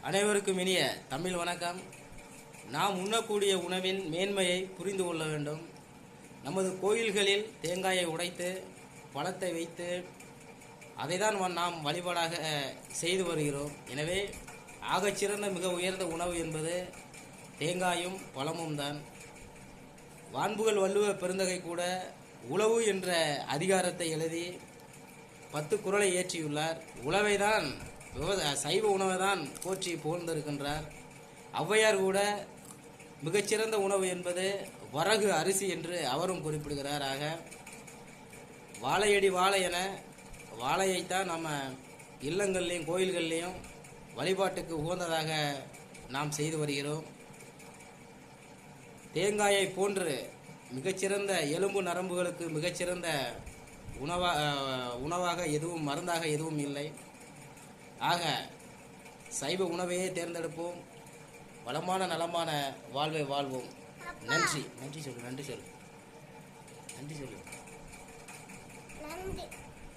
அனைவருக்கும் இனிய தமிழ் வணக்கம். நாம் உண்ணக்கூடிய உணவின் மேன்மையை புரிந்து கொள்ள வேண்டும். நமது கோயில்களில் தேங்காயை உடைத்து பழத்தை வைத்து அதை தான் நாம் வழிபாடாக செய்து வருகிறோம். எனவே ஆகச்சிறந்த மிக உயர்ந்த உணவு என்பது தேங்காயும் பழமும் தான். வான்புகழ் வள்ளுவ பெருந்தகை கூட உழவு என்ற அதிகாரத்தை எழுதி 10 குறளை இயற்றியுள்ளார். உழவை தான் சைவ உணவை தான் போற்றி புகழ்ந்திருக்கின்றார். ஔவையார் கூட மிகச்சிறந்த உணவு என்பது வரகு அரிசி என்று அவரும் குறிப்பிடுகிறார். ஆக வாழையடி வாழை என வாழையைத்தான் நம்ம இல்லங்கள்லேயும் கோயில்கள்லேயும் வழிபாட்டுக்கு உகந்ததாக நாம் செய்து வருகிறோம். தேங்காயை போன்று மிகச்சிறந்த எலும்பு நரம்புகளுக்கு மிகச்சிறந்த உணவாக எதுவும் மருந்தாக எதுவும் இல்லை. ஆக சைவ உணவையே தேர்ந்தெடுப்போம். வளமான நலமான வாழ்வை வாழ்வோம். நன்றி சொல்லு.